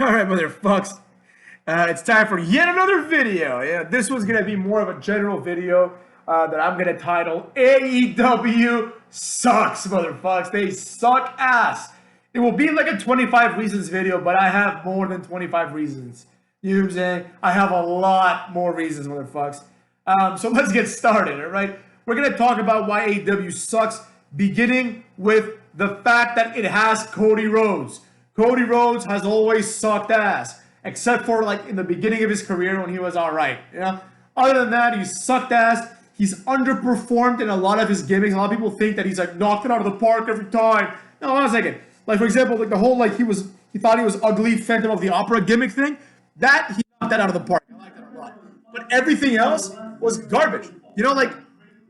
All right, motherfucks. It's time for yet another video. Yeah, this one's gonna be more of a general video that I'm gonna title AEW Sucks, motherfucks. They suck ass. It will be like a 25 reasons video, but I have more than 25 reasons. You know what I'm saying? I have a lot more reasons, motherfucks. So let's get started, all right? We're gonna talk about why AEW sucks, beginning with the fact that it has Cody Rhodes. Cody Rhodes has always sucked ass, except for like in the beginning of his career when he was all right. You know, other than that, he's sucked ass. He's underperformed in a lot of his gimmicks. A lot of people think that he's like knocked it out of the park every time. No, hold on a second. Like for example, like the whole like he thought he was ugly Phantom of the Opera gimmick thing. That he knocked that out of the park. I like that a lot. But everything else was garbage. You know, like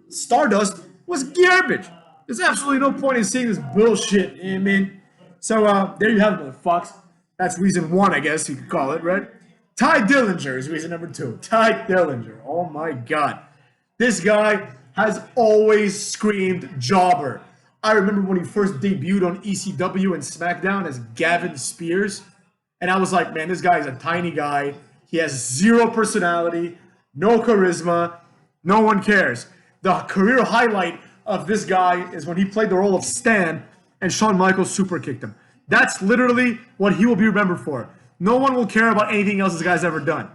Stardust was garbage. There's absolutely no point in seeing this bullshit. You know what I mean? So there you have it, motherfucks. That's reason one, I guess you could call it, right? Ty Dillinger is reason number two. Ty Dillinger. Oh my God. This guy has always screamed jobber. I remember when he first debuted on ECW and SmackDown as Gavin Spears. And I was like, man, this guy is a tiny guy. He has zero personality, no charisma. No one cares. The career highlight of this guy is when he played the role of Stan and Shawn Michaels super kicked him. That's literally what he will be remembered for. No one will care about anything else this guy's ever done.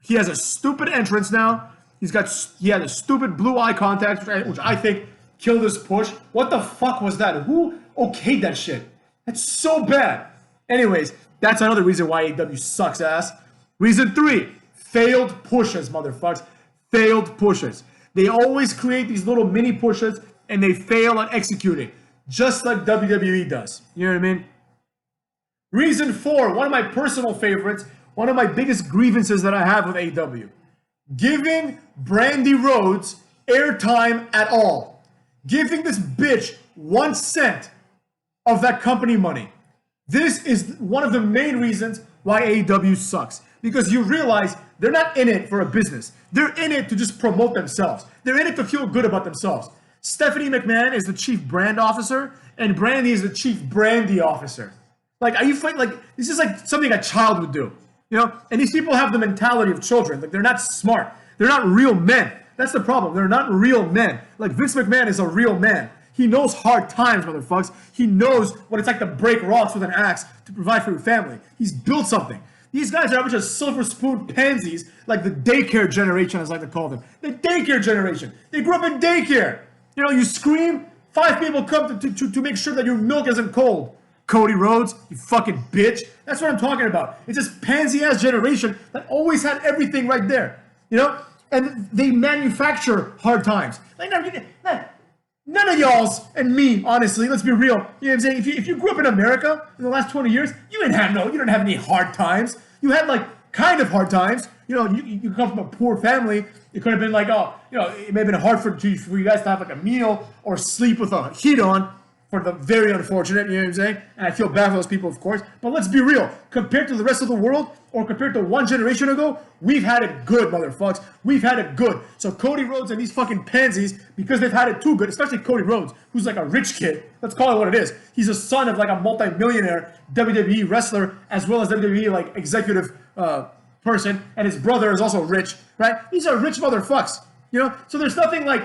He has a stupid entrance now. He had a stupid blue eye contact, which I think killed his push. What the fuck was that? Who okayed that shit? That's so bad. Anyways, that's another reason why AEW sucks ass. Reason three, failed pushes, motherfuckers. Failed pushes. They always create these little mini pushes and they fail at executing. Just like WWE does. You know what I mean? Reason four, one of my personal favorites, one of my biggest grievances that I have with AEW. Giving Brandy Rhodes airtime at all. Giving this bitch 1 cent of that company money. This is one of the main reasons why AEW sucks. Because you realize they're not in it for a business. They're in it to just promote themselves. They're in it to feel good about themselves. Stephanie McMahon is the chief brand officer, and Brandy is the chief brandy officer. Like, are you fighting? Like, this is like something a child would do, you know? And these people have the mentality of children. Like, they're not smart. They're not real men. That's the problem. They're not real men. Like, Vince McMahon is a real man. He knows hard times, motherfuckers. He knows what it's like to break rocks with an axe to provide for your family. He's built something. These guys are a bunch of silver spoon pansies, like the daycare generation, as I like to call them. The daycare generation. They grew up in daycare. You know, you scream, 5 people come to make sure that your milk isn't cold. Cody Rhodes, you fucking bitch. That's what I'm talking about. It's this pansy-ass generation that always had everything right there. You know? And they manufacture hard times. Like, none of y'all's and me, honestly, let's be real. You know what I'm saying? If you grew up in America in the last 20 years, you didn't have any hard times. You had like kind of hard times. You know, you come from a poor family. It could have been like, oh, you know, it may have been hard for you guys to have like a meal or sleep with a heat on for the very unfortunate, you know what I'm saying? And I feel bad for those people, of course. But let's be real. Compared to the rest of the world or compared to one generation ago, we've had it good, motherfuckers. We've had it good. So Cody Rhodes and these fucking pansies, because they've had it too good, especially Cody Rhodes, who's like a rich kid. Let's call it what it is. He's a son of like a multi-millionaire WWE wrestler as well as WWE like executive person, and his brother is also rich, right? These are rich motherfuckers, you know? So there's nothing like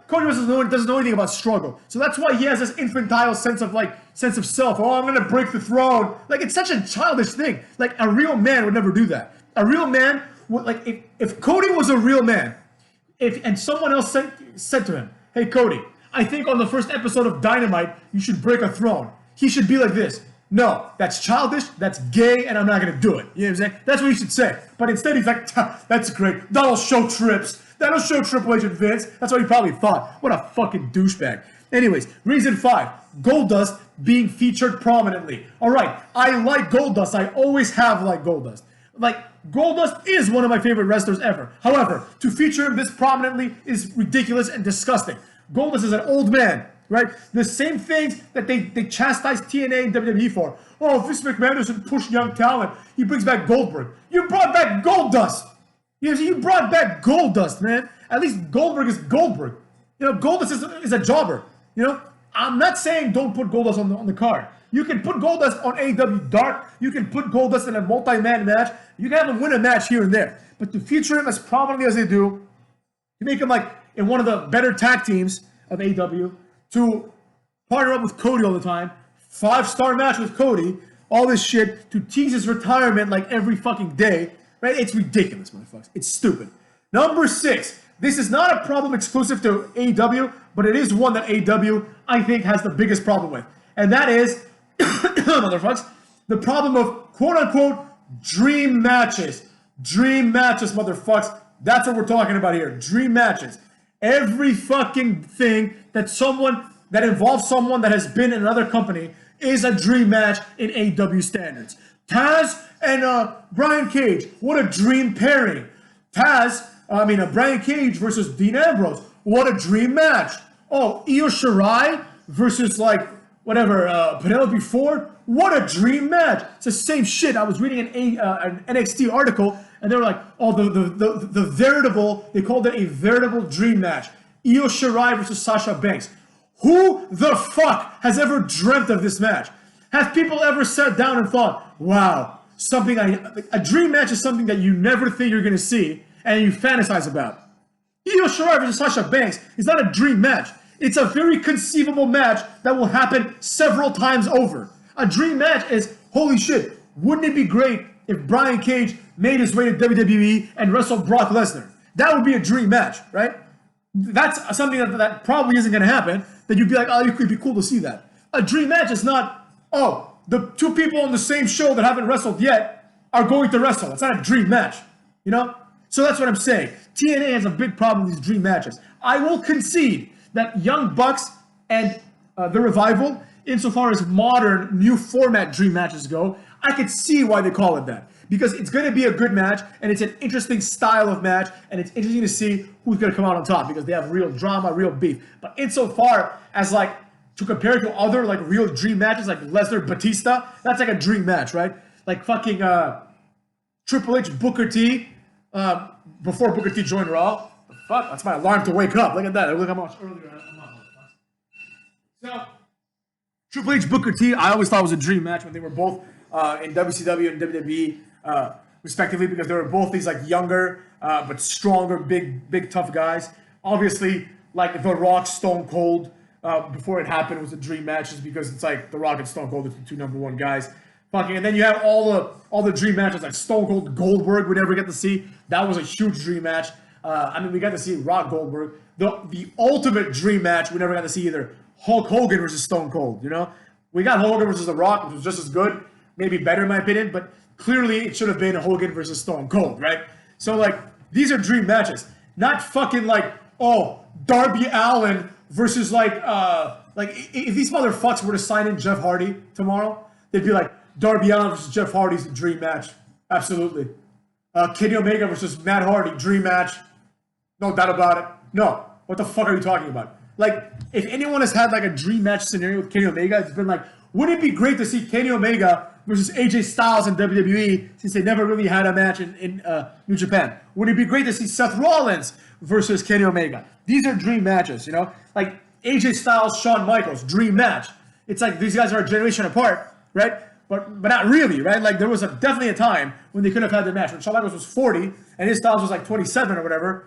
Cody Rhodes doesn't know anything about struggle. So that's why he has this infantile sense of self. Oh, I'm gonna break the throne. Like, it's such a childish thing. Like, a real man would never do that. A real man would, like, if Cody was a real man, and someone else said to him, hey Cody, I think on the first episode of Dynamite you should break a throne. He should be like this. No, that's childish, that's gay, and I'm not gonna do it. You know what I'm saying? That's what he should say. But instead he's like, that's great. That'll show Trips. That'll show Triple H and Vince. That's what he probably thought. What a fucking douchebag. Anyways, reason 5, Goldust being featured prominently. All right, I like Goldust. I always have liked Goldust. Like, Goldust is one of my favorite wrestlers ever. However, to feature him this prominently is ridiculous and disgusting. Goldust is an old man, right? The same things that they chastise TNA and WWE for. Oh, if Vince McMahon doesn't push young talent, he brings back Goldberg. You brought back Goldust. You brought back Goldust, man. At least Goldberg is Goldberg. You know, Goldust is a jobber. You know, I'm not saying don't put Goldust on the card. You can put Goldust on AEW Dark. You can put Goldust in a multi-man match. You can have him win a match here and there. But to feature him as prominently as they do, to make him like in one of the better tag teams of AEW, to partner up with Cody all the time, 5-star match with Cody, all this shit, to tease his retirement like every fucking day, right? It's ridiculous, motherfuckers. It's stupid. Number 6. This is not a problem exclusive to AEW, but it is one that AEW, I think, has the biggest problem with. And that is, motherfuckers, the problem of quote-unquote dream matches. Dream matches, motherfuckers. That's what we're talking about here. Dream matches. Every fucking thing that involves someone that has been in another company is a dream match in AEW standards. Taz and Brian Cage. What a dream pairing. Brian Cage versus Dean Ambrose. What a dream match. Oh, Io Shirai versus Penelope Ford. What a dream match. It's the same shit. I was reading an NXT article and they were like, oh, the veritable, they called it a veritable dream match. Io Shirai versus Sasha Banks. Who the fuck has ever dreamt of this match? Have people ever sat down and thought, wow, a dream match is something that you never think you're going to see and you fantasize about. Io Shirai versus Sasha Banks is not a dream match. It's a very conceivable match that will happen several times over. A dream match is, holy shit, wouldn't it be great if Brian Cage made his way to WWE and wrestled Brock Lesnar? That would be a dream match, right? That's something that probably isn't going to happen, that you'd be like, oh, it could be cool to see that. A dream match is not, oh, the two people on the same show that haven't wrestled yet are going to wrestle. It's not a dream match, you know? So that's what I'm saying. TNA has a big problem with these dream matches. I will concede that Young Bucks and the Revival, insofar as modern, new format dream matches go, I could see why they call it that. Because it's going to be a good match, and it's an interesting style of match, and it's interesting to see who's going to come out on top, because they have real drama, real beef. But insofar as, to compare it to other, real dream matches, like Lesnar-Batista, that's like a dream match, right? Like fucking Triple H, Booker T, before Booker T joined Raw. Fuck, that's my alarm to wake up. Look at that. Look how much earlier I'm up. So, Triple H, Booker T, I always thought was a dream match when they were both in WCW and WWE, respectively, because they were both these younger but stronger, big tough guys. Obviously, The Rock, Stone Cold, before it happened, was a dream match, just because it's The Rock and Stone Cold are the two number one guys. And then you have all the dream matches, like Stone Cold Goldberg we never get to see. That was a huge dream match. We got to see Rock Goldberg. The ultimate dream match we never got to see either. Hulk Hogan versus Stone Cold, you know? We got Hogan versus The Rock, which was just as good, maybe better in my opinion, but clearly it should have been Hogan versus Stone Cold, right? So, these are dream matches. Not fucking Darby Allin versus if these motherfuckers were to sign in Jeff Hardy tomorrow, they'd be like, Darby Allin versus Jeff Hardy's a dream match. Absolutely. Kenny Omega versus Matt Hardy, dream match. No doubt about it. No. What the fuck are you talking about? If anyone has had a dream match scenario with Kenny Omega, it's been wouldn't it be great to see Kenny Omega versus AJ Styles in WWE, since they never really had a match in New Japan? Would it be great to see Seth Rollins versus Kenny Omega? These are dream matches, you know? AJ Styles, Shawn Michaels, dream match. It's these guys are a generation apart, right? But not really, right? There was definitely a time when they could have had the match. When Shawn Michaels was 40 and his Styles was 27 or whatever.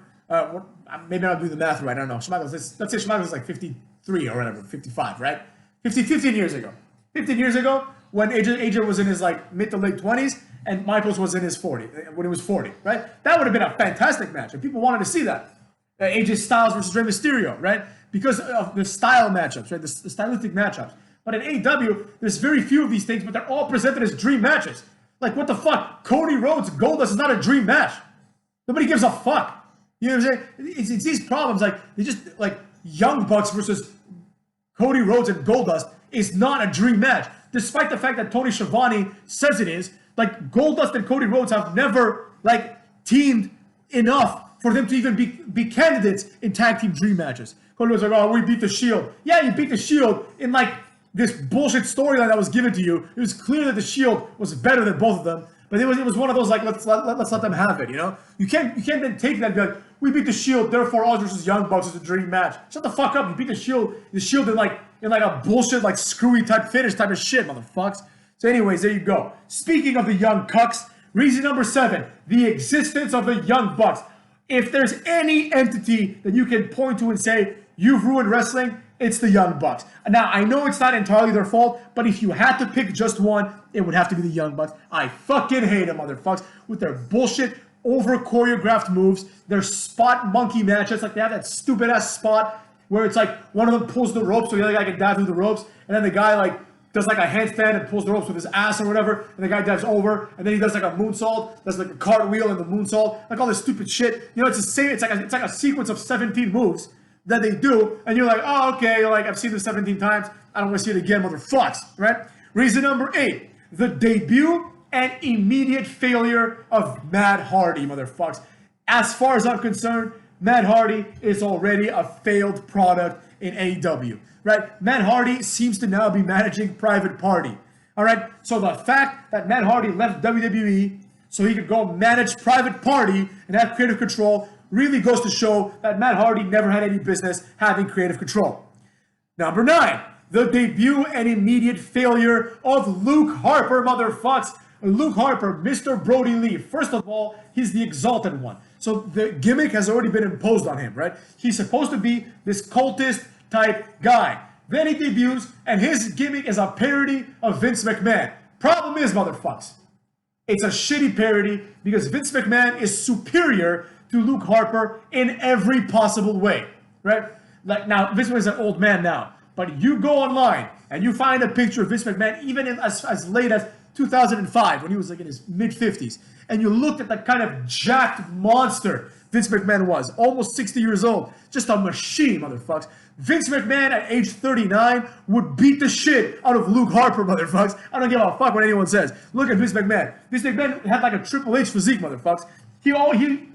Maybe I'll do the math right. I don't know. Let's say Shawn Michaels was 53 or whatever, 55, right? 15 years ago. 15 years ago, when AJ was in his mid to late 20s and Michaels was in his 40s, when he was 40, right? That would have been a fantastic match, and people wanted to see that. AJ Styles versus Rey Mysterio, right? Because of the style matchups, right? The stylistic matchups. But in AEW, there's very few of these things, but they're all presented as dream matches. What the fuck? Cody Rhodes, Goldust is not a dream match. Nobody gives a fuck. You know what I'm saying? It's these problems, they just, Young Bucks versus Cody Rhodes and Goldust is not a dream match. Despite the fact that Tony Schiavone says it is, Goldust and Cody Rhodes have never, teamed enough for them to even be candidates in tag team dream matches. Cody was oh, we beat the Shield. Yeah, you beat the Shield in, this bullshit storyline that was given to you. It was clear that the Shield was better than both of them, but it was one of those let's let them have it, you know? You can't then take that and be we beat the Shield, therefore Oz versus Young Bucks is a dream match. Shut the fuck up. You beat the Shield in in like a bullshit, like screwy type finish type of shit, motherfuckers. So anyways, there you go. Speaking of the Young Cucks, reason number 7, the existence of the Young Bucks. If there's any entity that you can point to and say, you've ruined wrestling, it's the Young Bucks. Now, I know it's not entirely their fault, but if you had to pick just one, it would have to be the Young Bucks. I fucking hate them, motherfuckers, with their bullshit, over-choreographed moves, their spot monkey matches. Like, they have that stupid-ass spot where it's like one of them pulls the ropes so the other guy can dive through the ropes, and then the guy, like, does like a handstand and pulls the ropes with his ass or whatever, and the guy dives over, and then he does like a moonsault, does like a cartwheel and the moonsault, like all this stupid shit. You know, it's the same. It's like a sequence of 17 moves that they do, and you're like, oh, okay, like I've seen this 17 times. I don't want to see it again, motherfucks, right? Reason number 8, the debut and immediate failure of Matt Hardy, motherfucks. As far as I'm concerned, Matt Hardy is already a failed product in AEW. Right? Matt Hardy seems to now be managing Private Party. All right? So the fact that Matt Hardy left WWE so he could go manage Private Party and have creative control really goes to show that Matt Hardy never had any business having creative control. Number 9, the debut and immediate failure of Luke Harper, motherfucks. Luke Harper, Mr. Brody Lee. First of all, he's the exalted one. So the gimmick has already been imposed on him, right? He's supposed to be this cultist type guy. Then he debuts, and his gimmick is a parody of Vince McMahon. Problem is, motherfuckers, it's a shitty parody because Vince McMahon is superior to Luke Harper in every possible way, right? Like now, Vince McMahon is an old man now, but you go online and you find a picture of Vince McMahon even in as late as 2005 when he was like in his mid-50s, and you looked at the kind of jacked monster Vince McMahon was, almost 60 years old, just a machine, motherfuckers. Vince McMahon at age 39 would beat the shit out of Luke Harper, motherfuckers. I don't give a fuck what anyone says. Look at Vince McMahon. Vince McMahon had like a Triple H physique, motherfuckers. He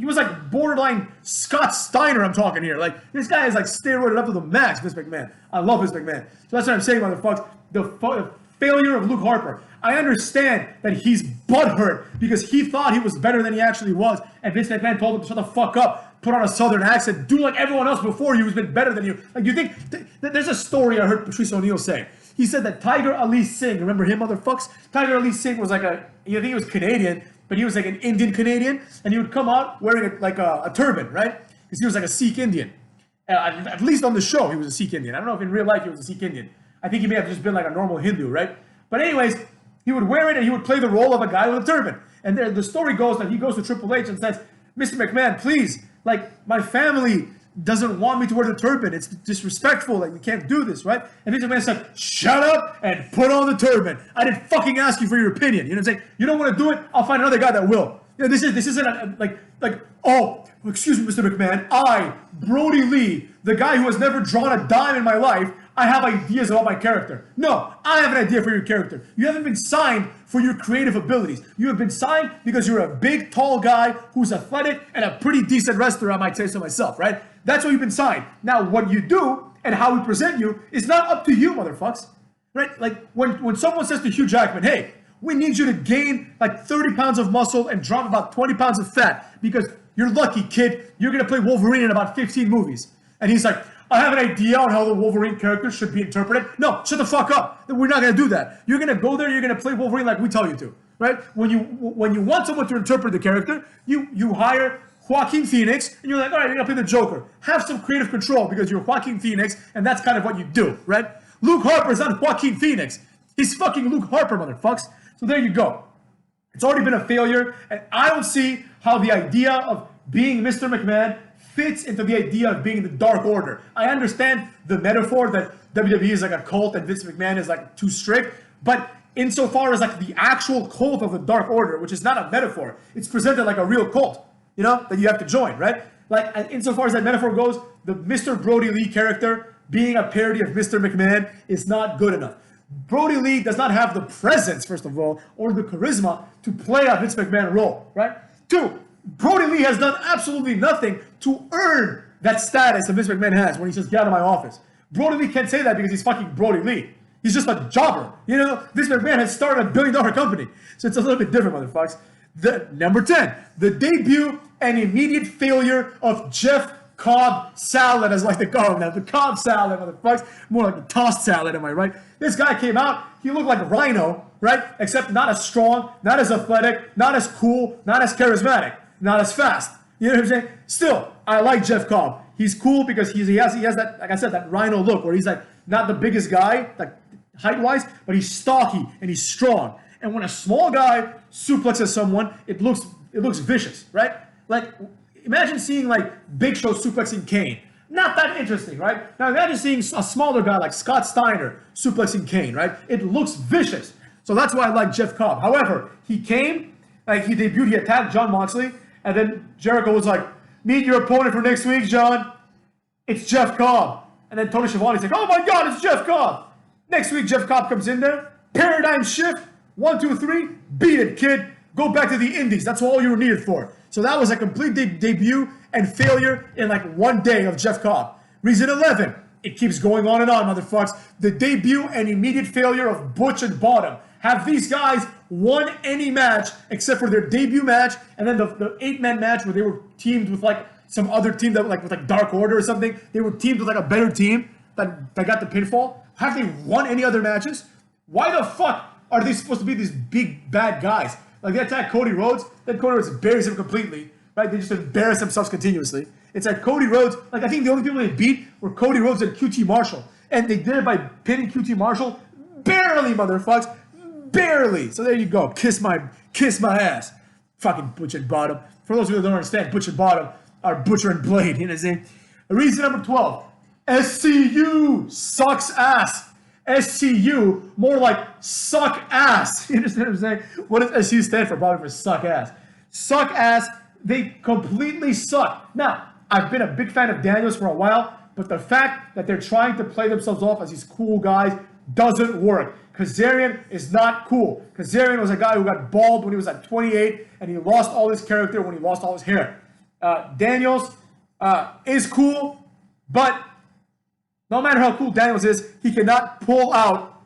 was like borderline Scott Steiner, I'm talking here. Like, this guy is like steroided up to the max, Vince McMahon. I love Vince McMahon. So that's what I'm saying, motherfuckers. The failure of Luke Harper. I understand that he's butthurt because he thought he was better than he actually was, and Vince McMahon told him to shut the fuck up, put on a southern accent, do like everyone else before you who's been better than you. Like, you think there's a story I heard Patrice O'Neal say. He said that Tiger Ali Singh, remember him, motherfucks? Tiger Ali Singh was like I think he was Canadian, but he was like an Indian Canadian, and he would come out wearing a turban, right? Because he was like a Sikh Indian. At least on the show, he was a Sikh Indian. I don't know if in real life he was a Sikh Indian. I think he may have just been like a normal Hindu, right? But anyways, he would wear it and he would play the role of a guy with a turban. And the story goes that he goes to Triple H and says, Mr. McMahon, please, like, my family doesn't want me to wear the turban. It's disrespectful. Like, we can't do this, right? And Vince McMahon said, shut up and put on the turban. I didn't fucking ask you for your opinion. You know what I'm saying? You don't want to do it? I'll find another guy that will. You know, this isn't oh, excuse me, Mr. McMahon. I, Brody Lee, the guy who has never drawn a dime in my life, I have ideas about my character. No, I have an idea for your character. You haven't been signed for your creative abilities. You have been signed because you're a big, tall guy who's athletic and a pretty decent wrestler, I might say so myself, right? That's why you've been signed. Now, what you do and how we present you is not up to you, motherfucks. Right? Like, when someone says to Hugh Jackman, hey, we need you to gain like 30 pounds of muscle and drop about 20 pounds of fat because you're lucky, kid. You're going to play Wolverine in about 15 movies. And he's like, I have an idea on how the Wolverine character should be interpreted. No, shut the fuck up. We're not going to do that. You're going to go there, you're going to play Wolverine like we tell you to, right? When you want someone to interpret the character, you hire Joaquin Phoenix, and you're like, all right, you're going to play the Joker. Have some creative control because you're Joaquin Phoenix, and that's kind of what you do, right? Luke Harper's not Joaquin Phoenix. He's fucking Luke Harper, motherfucks. So there you go. It's already been a failure, and I don't see how the idea of being Mr. McMahon fits into the idea of being the Dark Order. I understand the metaphor that WWE is like a cult and Vince McMahon is like too strict, but insofar as like the actual cult of the Dark Order, which is not a metaphor, it's presented like a real cult, you know, that you have to join, right? Like, insofar as that metaphor goes, the Mr. Brody Lee character being a parody of Mr. McMahon is not good enough. Brody Lee does not have the presence, first of all, or the charisma to play a Vince McMahon role, right? 2, Brody Lee has done absolutely nothing to earn that status that Vince McMahon has when he says, get out of my office. Brody Lee can't say that because he's fucking Brody Lee. He's just a jobber. You know, Vince McMahon has started a billion-dollar company. So it's a little bit different, motherfuckers. Number 10, the debut and immediate failure of Jeff Cobb salad, as I like to call him now. The Cobb salad, motherfuckers. More like the tossed salad, am I right? This guy came out, he looked like Rhino, right? Except not as strong, not as athletic, not as cool, not as charismatic, not as fast. You know what I'm saying? Still, I like Jeff Cobb. He's cool because he has that, like I said, that Rhino look where he's like not the biggest guy, like height-wise, but he's stocky and he's strong. And when a small guy suplexes someone, it looks vicious, right? Like, imagine seeing like Big Show suplexing Kane. Not that interesting, right? Now imagine seeing a smaller guy like Scott Steiner suplexing Kane, right? It looks vicious. So that's why I like Jeff Cobb. However, he came, like he debuted, he attacked Jon Moxley, and then Jericho was like, meet your opponent for next week, John. It's Jeff Cobb. And then Tony Schiavone's like, oh my God, it's Jeff Cobb. Next week, Jeff Cobb comes in there. Paradigm shift. 1, 2, 3. Beat it, kid. Go back to the Indies. That's all you were needed for. So that was a complete debut and failure in like one day of Jeff Cobb. Reason 11. It keeps going on and on, motherfuckers. The debut and immediate failure of Butch and Bottom. Have these guys won any match except for their debut match and then the 8-man match where they were teamed with like some other team that with like Dark Order or something. They were teamed with like a better team that got the pinfall. Have they won any other matches? Why the fuck are they supposed to be these big bad guys? Like they attack Cody Rhodes, then Cody Rhodes buries him completely, right? They just embarrass themselves continuously. It's like Cody Rhodes, like I think the only people they beat were Cody Rhodes and QT Marshall. And they did it by pinning QT Marshall barely, motherfuckers. Barely. So there you go. Kiss my ass. Fucking Butch and Bottom. For those of you who don't understand, Butch and Bottom are Butcher and Blade. You know what I'm saying? Reason number 12. SCU sucks ass. SCU, more like suck ass. You understand what I'm saying? What does SCU stand for? Probably for suck ass. Suck ass, they completely suck. Now, I've been a big fan of Daniels for a while, but the fact that they're trying to play themselves off as these cool guys doesn't work. Kazarian is not cool. Kazarian was a guy who got bald when he was at 28, and he lost all his character when he lost all his hair. Daniels is cool, but no matter how cool Daniels is, he cannot pull out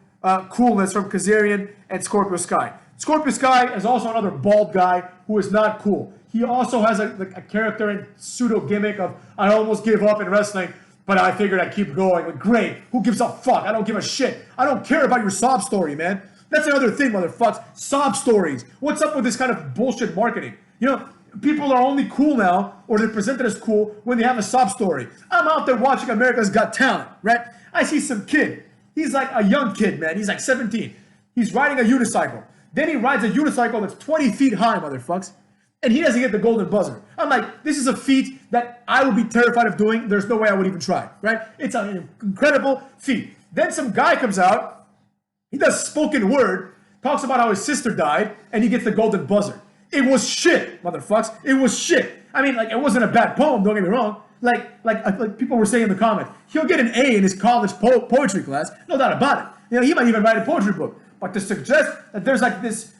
coolness from Kazarian and Scorpio Sky. Scorpio Sky is also another bald guy who is not cool. He also has a character and pseudo gimmick of, I almost gave up in wrestling, but I figured I'd keep going. Like, great. Who gives a fuck? I don't give a shit. I don't care about your sob story, man. That's another thing, motherfuckers. Sob stories. What's up with this kind of bullshit marketing? You know, people are only cool now, or they're presented as cool when they have a sob story. I'm out there watching America's Got Talent, right? I see some kid. He's like a young kid, man. He's like 17. He's riding a unicycle. Then he rides a unicycle that's 20 feet high, motherfuckers. And he doesn't get the golden buzzer. I'm like, this is a feat that I would be terrified of doing. There's no way I would even try, right? It's an incredible feat. Then some guy comes out, he does spoken word, talks about how his sister died, and he gets the golden buzzer. It was shit, motherfuckers. It was shit. I mean, like, it wasn't a bad poem, don't get me wrong. Like people were saying in the comments, he'll get an A in his college poetry class, no doubt about it. You know, he might even write a poetry book. But to suggest that there's like this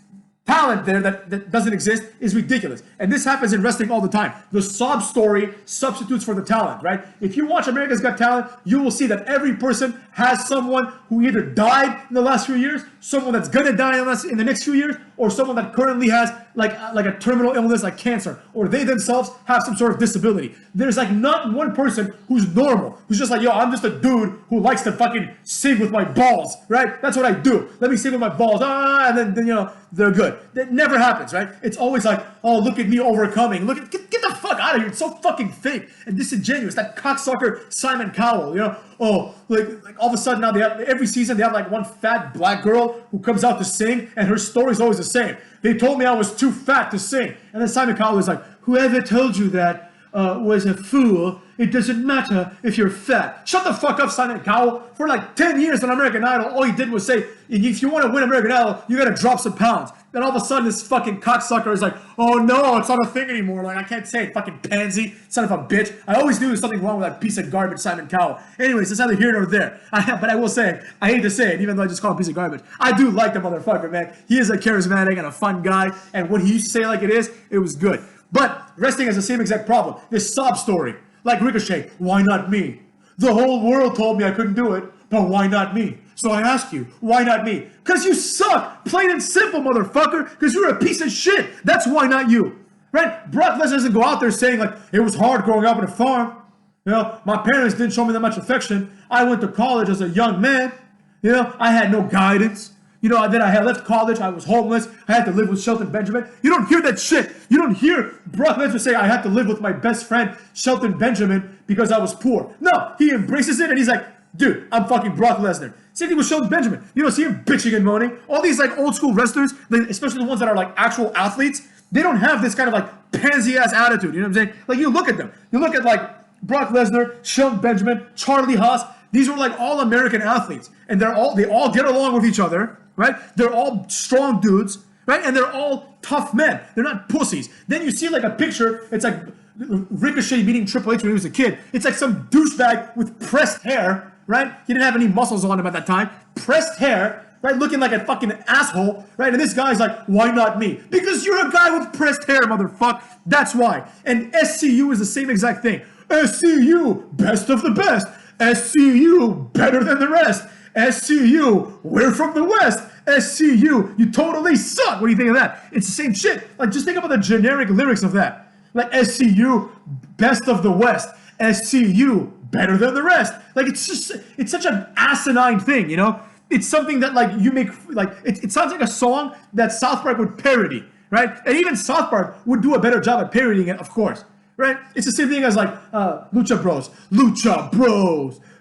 talent there that doesn't exist is ridiculous. And this happens in wrestling all the time. The sob story substitutes for the talent, right? If you watch America's Got Talent, you will see that every person has someone who either died in the last few years, someone that's gonna die in the next few years, or someone that currently has like a terminal illness like cancer, or they themselves have some sort of disability. There's like not one person who's normal, who's just like, yo, I'm just a dude who likes to fucking sing with my balls, right? That's what I do. Let me sing with my balls, and then you know, they're good. That never happens, right? It's always like, oh, look at me overcoming. Get the fuck out of here. It's so fucking fake and disingenuous. That cocksucker Simon Cowell, you know? Oh, like all of a sudden now they have, every season they have like one fat black girl who comes out to sing, and her story's always the same. They told me I was too fat to sing. And then Simon Cowell is like, whoever told you that was a fool. It doesn't matter if you're fat. Shut the fuck up, Simon Cowell. For like 10 years on American Idol, all he did was say, if you want to win American Idol, you gotta drop some pounds. Then all of a sudden, this fucking cocksucker is like, oh no, it's not a thing anymore. Like, I can't say it, fucking pansy, son of a bitch. I always knew there was something wrong with that piece of garbage, Simon Cowell. Anyways, it's neither here nor there. But I will say, I hate to say it, even though I just call him a piece of garbage. I do like the motherfucker, man. He is a charismatic and a fun guy, and when he used to say it like it was good. But wrestling has the same exact problem. This sob story. Like Ricochet, why not me? The whole world told me I couldn't do it, but why not me? So I ask you, why not me? Because you suck, plain and simple, motherfucker, because you're a piece of shit. That's why not you, right? Brock Lesnar doesn't go out there saying, like, it was hard growing up on a farm. You know, my parents didn't show me that much affection. I went to college as a young man. You know, I had no guidance. You know, then I had left college. I was homeless. I had to live with Shelton Benjamin. You don't hear that shit. You don't hear Brock Lesnar say, I had to live with my best friend, Shelton Benjamin, because I was poor. No, he embraces it and he's like, dude, I'm fucking Brock Lesnar. Same thing with Shelton Benjamin. You don't see him bitching and moaning. All these like old school wrestlers, especially the ones that are like actual athletes, they don't have this kind of like pansy ass attitude. You know what I'm saying? Like you look at them. You look at like Brock Lesnar, Shelton Benjamin, Charlie Haas. These were like all American athletes, and they all get along with each other, right? They're all strong dudes, right? And they're all tough men. They're not pussies. Then you see like a picture. It's like Ricochet meeting Triple H when he was a kid. It's like some douchebag with pressed hair, right? He didn't have any muscles on him at that time. Pressed hair, right? Looking like a fucking asshole, right? And this guy's like, why not me? Because you're a guy with pressed hair, motherfucker. That's why. And SCU is the same exact thing. SCU, best of the best. SCU, better than the rest. SCU, we're from the West. SCU, you totally suck. What do you think of that? It's the same shit. Like, just think about the generic lyrics of that. Like, SCU, best of the West. SCU, better than the rest. Like, it's such an asinine thing, you know? It's something that, like, you make, like, it sounds like a song that South Park would parody, right? And even South Park would do a better job at parodying it, of course. Right? It's the same thing as like Lucha Bros,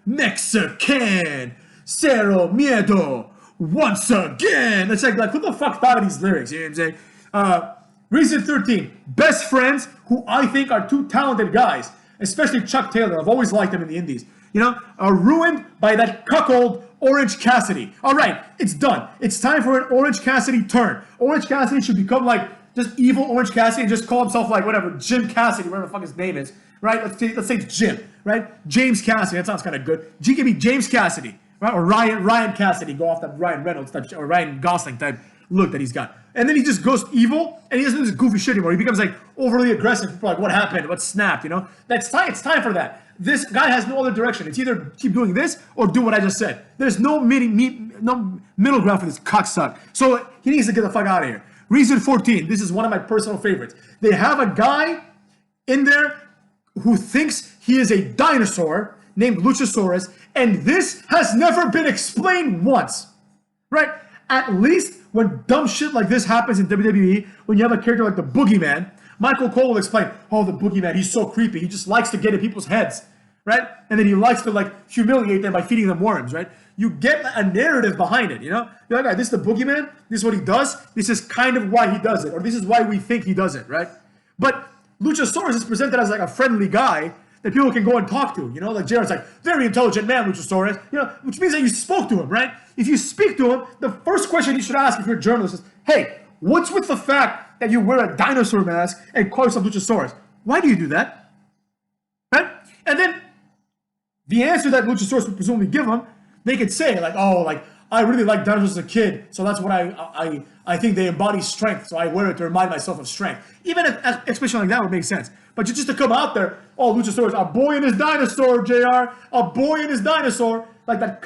Mexican, Cero Miedo, once again. It's like who the fuck thought of these lyrics? You know what I'm saying? Reason 13, best friends who I think are two talented guys, especially Chuck Taylor. I've always liked him in the indies. You know, are ruined by that cuckold Orange Cassidy. All right, it's done. It's time for an Orange Cassidy turn. Orange Cassidy should become like just evil Orange Cassidy and just call himself like whatever, Jim Cassidy, whatever the fuck his name is, right? Let's say it's Jim, right? James Cassidy, that sounds kind of good. G can be James Cassidy, right? Or Ryan Cassidy, go off that Ryan Reynolds type, or Ryan Gosling type look that he's got. And then he just goes evil, and he doesn't do this goofy shit anymore. He becomes like overly aggressive. People are like, what happened? What snapped? You know? It's time for that. This guy has no other direction. It's either keep doing this or do what I just said. There's no middle ground for this cocksuck. So he needs to get the fuck out of here. Reason 14, this is one of my personal favorites. They have a guy in there who thinks he is a dinosaur named Luchasaurus, and this has never been explained once, right? At least when dumb shit like this happens in WWE, when you have a character like the Boogeyman, Michael Cole will explain, oh, the Boogeyman, he's so creepy. He just likes to get in people's heads, right? And then he likes to like humiliate them by feeding them worms, right? You get a narrative behind it, you know? You're like, this is the Boogeyman, this is what he does, this is kind of why he does it, or this is why we think he does it, right? But Luchasaurus is presented as like a friendly guy that people can go and talk to, you know? Like Jared's like, very intelligent man, Luchasaurus, you know, which means that you spoke to him, right? If you speak to him, the first question you should ask if you're a journalist is, hey, what's with the fact that you wear a dinosaur mask and call yourself Luchasaurus? Why do you do that? Right? And then the answer that Luchasaurus would presumably give him, they could say like, oh, like I really like dinosaurs as a kid, so that's what I think they embody strength, so I wear it to remind myself of strength. Even an expression like that would make sense. But just to come out there, oh, Luchasaurus, a boy and his dinosaur, JR, a boy and his dinosaur, like that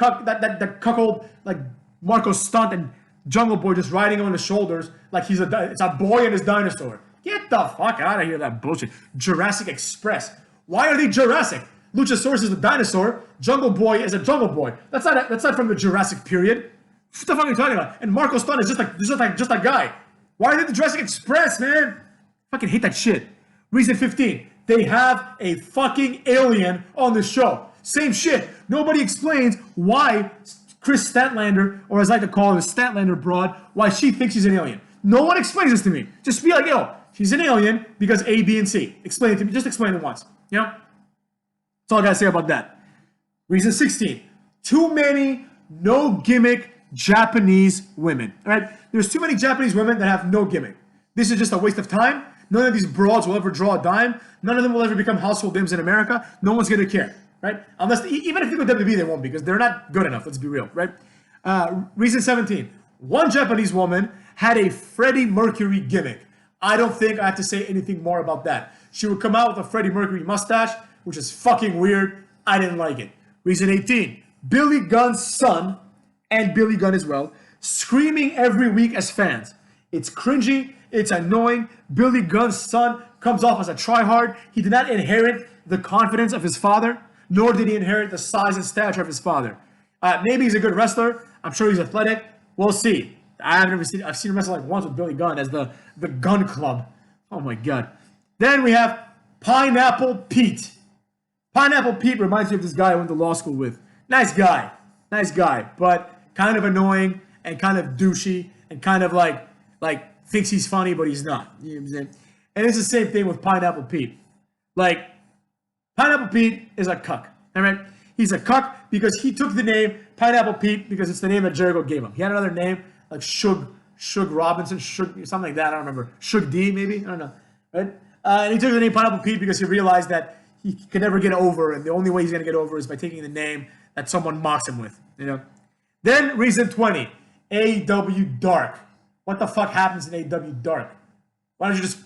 cuckold, like Marco Stunt and Jungle Boy just riding him on his shoulders, like it's a boy and his dinosaur. Get the fuck out of here, that bullshit. Jurassic Express. Why are they Jurassic? Luchasaurus is a dinosaur. Jungle Boy is a Jungle Boy. That's not from the Jurassic period. What the fuck are you talking about? And Marco Stunt is just that guy. Why are they the Jurassic Express, man? Fucking hate that shit. Reason 15. They have a fucking alien on the show. Same shit. Nobody explains why Chris Statlander, or as I like to call her, Statlander broad, why she thinks she's an alien. No one explains this to me. Just be like, yo, she's an alien because A, B, and C. Explain it to me. Just explain it once. You know? That's all I gotta say about that. Reason 16. Too many no gimmick Japanese women. All right? There's too many Japanese women that have no gimmick. This is just a waste of time. None of these broads will ever draw a dime. None of them will ever become household names in America. No one's gonna care, right? Unless even if they go to WWE, they won't because they're not good enough. Let's be real, right? Reason 17. One Japanese woman had a Freddie Mercury gimmick. I don't think I have to say anything more about that. She would come out with a Freddie Mercury mustache, which is fucking weird. I didn't like it. Reason 18. Billy Gunn's son, and Billy Gunn as well, screaming every week as fans. It's cringy. It's annoying. Billy Gunn's son comes off as a tryhard. He did not inherit the confidence of his father, nor did he inherit the size and stature of his father. Maybe he's a good wrestler. I'm sure he's athletic. We'll see. I've seen him wrestle like once with Billy Gunn as the Gun Club. Oh my god. Then we have Pineapple Pete. Pineapple Pete reminds me of this guy I went to law school with. Nice guy, but kind of annoying and kind of douchey and kind of like thinks he's funny, but he's not. You know what I'm saying? And it's the same thing with Pineapple Pete. Like, Pineapple Pete is a cuck. All right? He's a cuck because he took the name Pineapple Pete because it's the name that Jericho gave him. He had another name like Shug Robinson, something like that. I don't remember. Shug D, maybe? I don't know. Right? And he took the name Pineapple Pete because he realized that he could never get over, and the only way he's going to get over is by taking the name that someone mocks him with. You know? Then, reason 20, AEW Dark. What the fuck happens in AEW Dark? Why don't you just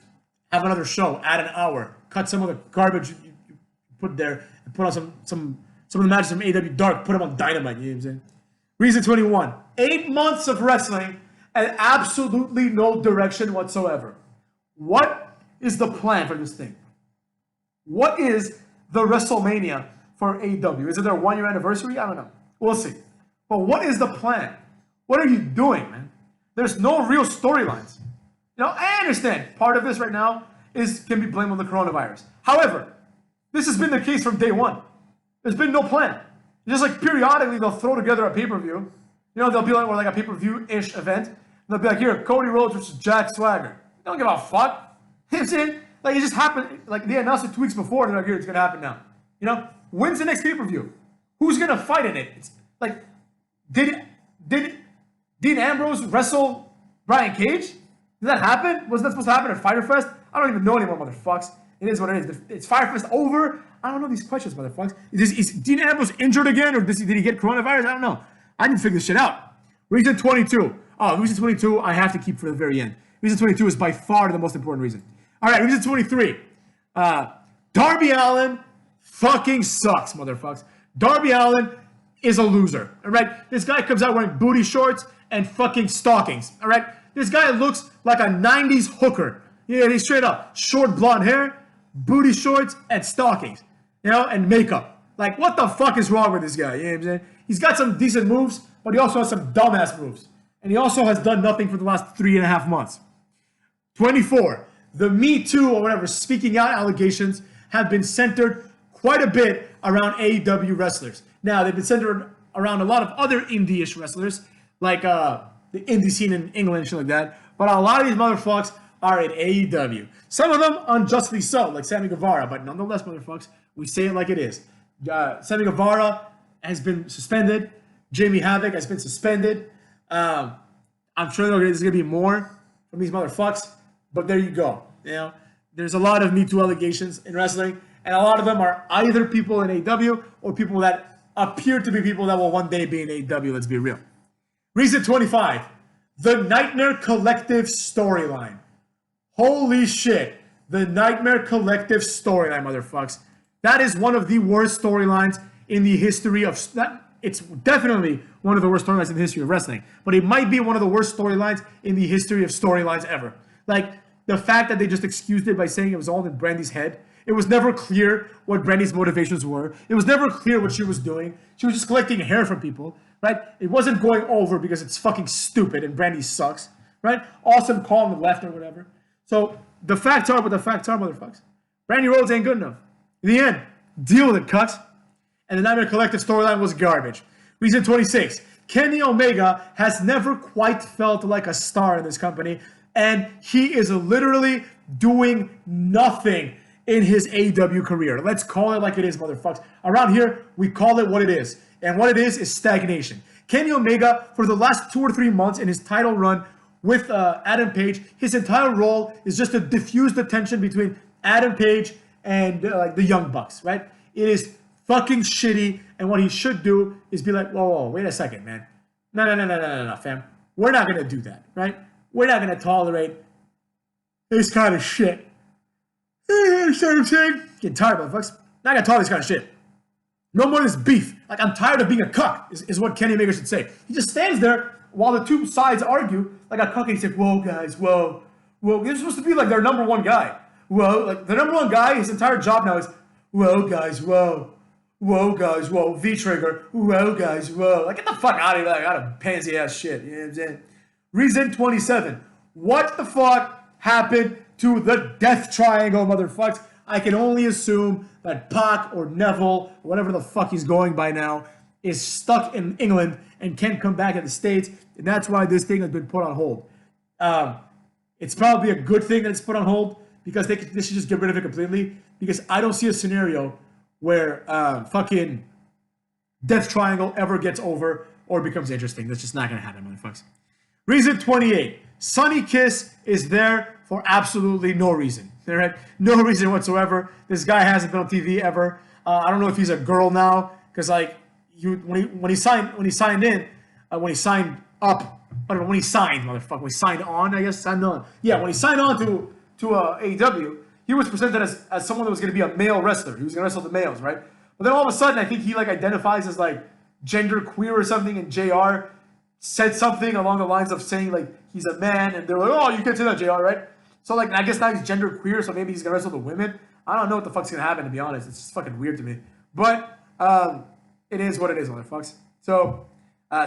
have another show, add an hour, cut some of the garbage you put there, and put on some of the matches from AEW Dark, put them on Dynamite, you know what I'm saying? Reason 21, 8 months of wrestling and absolutely no direction whatsoever. What is the plan for this thing? What is the WrestleMania for AEW? Is it their 1 year anniversary? I don't know. We'll see. But what is the plan? What are you doing, man? There's no real storylines. You know, I understand part of this right now can be blamed on the coronavirus. However, this has been the case from day one. There's been no plan. Just like periodically they'll throw together a pay-per-view. You know, they'll be like a pay-per-view-ish event. And they'll be like, here, Cody Rhodes versus Jack Swagger. They don't give a fuck. You know what I'm saying? Like, it just happened. Like, they announced it 2 weeks before. They're like, here, it's going to happen now. You know? When's the next pay-per-view? Who's going to fight in it? It's like, did Dean Ambrose wrestle Brian Cage? Did that happen? Was that supposed to happen at Fyter Fest? I don't even know anymore, motherfucks. It is what it is. It's Fyter Fest over. I don't know these questions, motherfuckers. Is Dean Ambrose injured again, or did he get coronavirus? I don't know. I need to figure this shit out. Reason 22. Oh, reason 22 I have to keep for the very end. Reason 22 is by far the most important reason. All right, reason 23. Darby Allin fucking sucks, motherfuckers. Darby Allin is a loser, all right? This guy comes out wearing booty shorts and fucking stockings, all right? This guy looks like a 90s hooker. Yeah, he's straight up. Short blonde hair, booty shorts, and stockings, you know, and makeup. Like, what the fuck is wrong with this guy? You know what I'm saying? He's got some decent moves, but he also has some dumbass moves. And he also has done nothing for the last 3.5 months. 24. The Me Too or whatever speaking out allegations have been centered quite a bit around AEW wrestlers. Now, they've been centered around a lot of other indie-ish wrestlers, like the indie scene in England and shit like that. But a lot of these motherfuckers are in AEW. Some of them unjustly so, like Sammy Guevara. But nonetheless, motherfuckers, we say it like it is. Sammy Guevara has been suspended. Jamie Havoc has been suspended. I'm sure there's going to be more from these motherfuckers. But there you go. You know, there's a lot of Me Too allegations in wrestling. And a lot of them are either people in AEW or people that appear to be people that will one day be in AEW. Let's be real. Reason 25. The Nightmare Collective storyline. Holy shit. The Nightmare Collective storyline, motherfuckers. That is one of the worst storylines in the history of... It's definitely one of the worst storylines in the history of wrestling. But it might be one of the worst storylines in the history of storylines ever. Like, the fact that they just excused it by saying it was all in Brandy's head. It was never clear what Brandy's motivations were. It was never clear what she was doing. She was just collecting hair from people, right? It wasn't going over because it's fucking stupid and Brandy sucks, right? Awesome call on the left or whatever. So the facts are what the facts are, motherfuckers. Brandy Rhodes ain't good enough. In the end, deal with it, cucks. And the Nightmare Collective storyline was garbage. Reason 26. Kenny Omega has never quite felt like a star in this company, and he is literally doing nothing in his AEW career. Let's call it like it is, motherfuckers. Around here, we call it what it is. And what it is stagnation. Kenny Omega, for the last 2 or 3 months in his title run with Adam Page, his entire role is just to diffuse the tension between Adam Page and the Young Bucks, right? It is fucking shitty, and what he should do is be like, whoa, wait a second, man. No, fam. We're not going to do that, right? We're not going to tolerate this kind of shit. You know what I'm saying? Getting tired, motherfuckers. Not going to tolerate this kind of shit. No more of this beef. Like, I'm tired of being a cuck, is what Kenny Omega should say. He just stands there while the two sides argue like a cuck, and he's like, whoa, guys, whoa. Whoa, you're supposed to be like their number one guy. Whoa, like the number one guy, his entire job now is, whoa, guys, whoa. Whoa, guys, whoa. V-Trigger, whoa, guys, whoa. Like, get the fuck out of here. Like, out of pansy-ass shit. You know what I'm saying? Reason 27. What the fuck happened to the Death Triangle, motherfucks? I can only assume that Pac or Neville, or whatever the fuck he's going by now, is stuck in England and can't come back to the States, and that's why this thing has been put on hold. It's probably a good thing that it's put on hold, because they should just get rid of it completely, because I don't see a scenario where fucking Death Triangle ever gets over or becomes interesting. That's just not going to happen, motherfuckers. Reason 28. Sonny Kiss is there for absolutely no reason. All right? No reason whatsoever. This guy hasn't been on TV ever. I don't know if he's a girl now, because like when he signed up, when he signed, motherfucker, when he signed on, I guess signed on. Yeah, when he signed on to AEW, he was presented as someone that was going to be a male wrestler. He was going to wrestle the males, right? But then all of a sudden, I think he like identifies as like gender queer or something, and JR said something along the lines of saying like he's a man, and they're like, oh, you can't say that, JR, right? So like I guess now he's gender queer, so maybe he's going to wrestle the women. I don't know what the fuck's going to happen, to be honest. It's just fucking weird to me. But it is what it is, motherfucks. So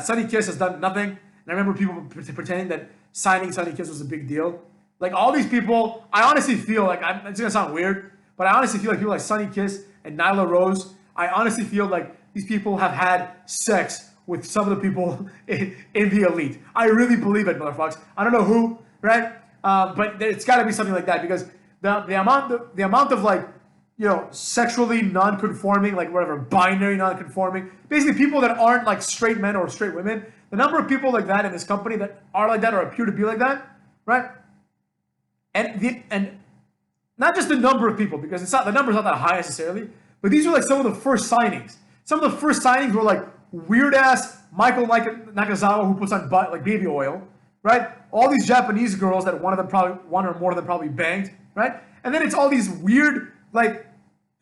Sonny Kiss has done nothing. And I remember people pretending that signing Sonny Kiss was a big deal. Like, all these people, I honestly feel like, it's going to sound weird, but I honestly feel like people like Sonny Kiss and Nyla Rose, I honestly feel like these people have had sex with some of the people in the elite. I really believe it, motherfuckers. I don't know who, right? But it's got to be something like that, because the amount of like, you know, sexually non-conforming, like whatever, binary non-conforming, basically people that aren't like straight men or straight women, the number of people like that in this company that are like that or appear to be like that, right? And not just the number of people, because the number's not that high necessarily, but these are like some of the first signings. Some of the first signings were like weird-ass Michael Nakazawa, who puts on like baby oil, right? All these Japanese girls that one or more of them probably banged, right? And then it's all these weird, like,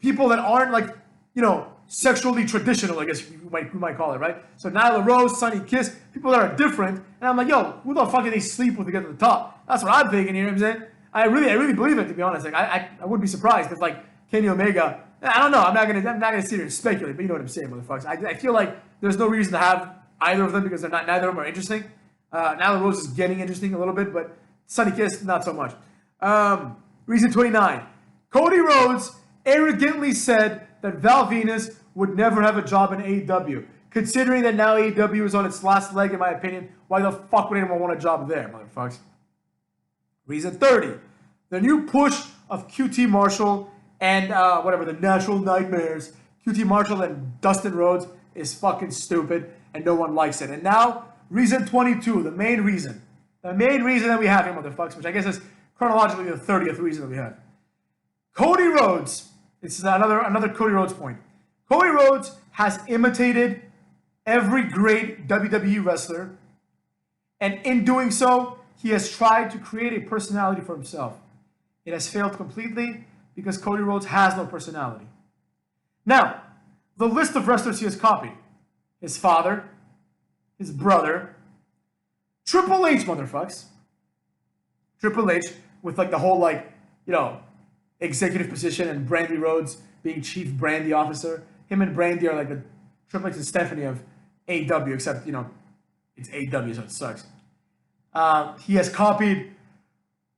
people that aren't like, you know, sexually traditional, I guess you might call it, right? So Nyla Rose, Sonny Kiss, people that are different, and I'm like, yo, who the fuck did they sleep with to get to the top? That's what I'm thinking, you know what I'm saying? I really believe it, to be honest. Like, I wouldn't be surprised if like Kenny Omega. I don't know. I'm not gonna sit here and speculate, but you know what I'm saying, motherfuckers. I feel like there's no reason to have either of them, because neither of them are interesting. Nyla Rose is getting interesting a little bit, but Sonny Kiss not so much. Reason 29. Cody Rhodes arrogantly said that Val Venus would never have a job in AEW. Considering that now AEW is on its last leg, in my opinion, why the fuck would anyone want a job there, motherfuckers? Reason 30. The new push of QT Marshall and the Natural Nightmares, QT Marshall and Dustin Rhodes, is fucking stupid, and no one likes it. And now, reason 22, the main reason that we have here, motherfuckers, which I guess is chronologically the 30th reason that we have. Cody Rhodes, this is another Cody Rhodes point. Cody Rhodes has imitated every great WWE wrestler, and in doing so, he has tried to create a personality for himself. It has failed completely because Cody Rhodes has no personality. Now, the list of wrestlers he has copied: his father, his brother, Triple H, motherfucks. Triple H, with like the whole like, you know, executive position, and Brandy Rhodes being chief brandy officer. Him and Brandy are like the Triple H and Stephanie of AEW, except, you know, it's AEW, so it sucks. He has copied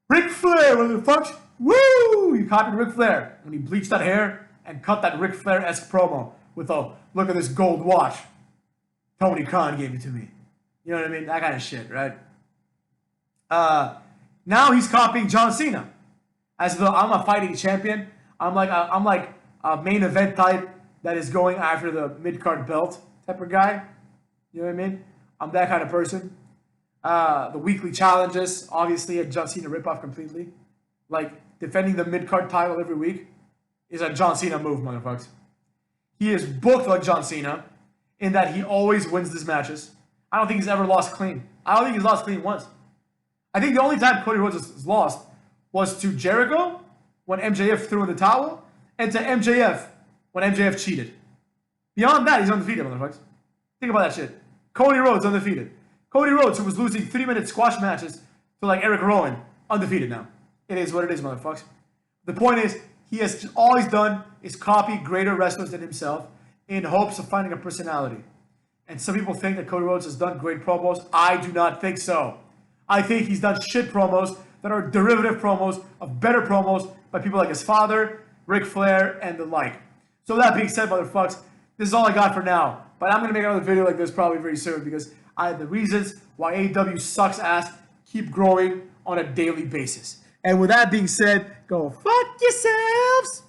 Ric Flair, motherfuckers. Woo! He copied Ric Flair when he bleached that hair and cut that Ric Flair-esque promo with a look at this gold watch. Tony Khan gave it to me. You know what I mean? That kind of shit, right? Now he's copying John Cena as the I'm a fighting champion. I'm like a main event type that is going after the mid-card belt type of guy. You know what I mean? I'm that kind of person. The weekly challenges, obviously, a John Cena ripoff completely. Like, defending the mid-card title every week is a John Cena move, motherfuckers. He is booked like John Cena in that he always wins his matches. I don't think he's ever lost clean. I don't think he's lost clean once. I think the only time Cody Rhodes has lost was to Jericho when MJF threw in the towel, and to MJF when MJF cheated. Beyond that, he's undefeated, motherfuckers. Think about that shit. Cody Rhodes, undefeated. Cody Rhodes, who was losing 3-minute squash matches to like Eric Rowan, undefeated now. It is what it is, motherfuckers. The point is, all he's done is copy greater wrestlers than himself in hopes of finding a personality. And some people think that Cody Rhodes has done great promos. I do not think so. I think he's done shit promos that are derivative promos of better promos by people like his father, Ric Flair, and the like. So that being said, motherfuckers, this is all I got for now. But I'm going to make another video like this probably very soon because I have the reasons why AEW sucks ass keep growing on a daily basis. And with that being said, go fuck yourselves!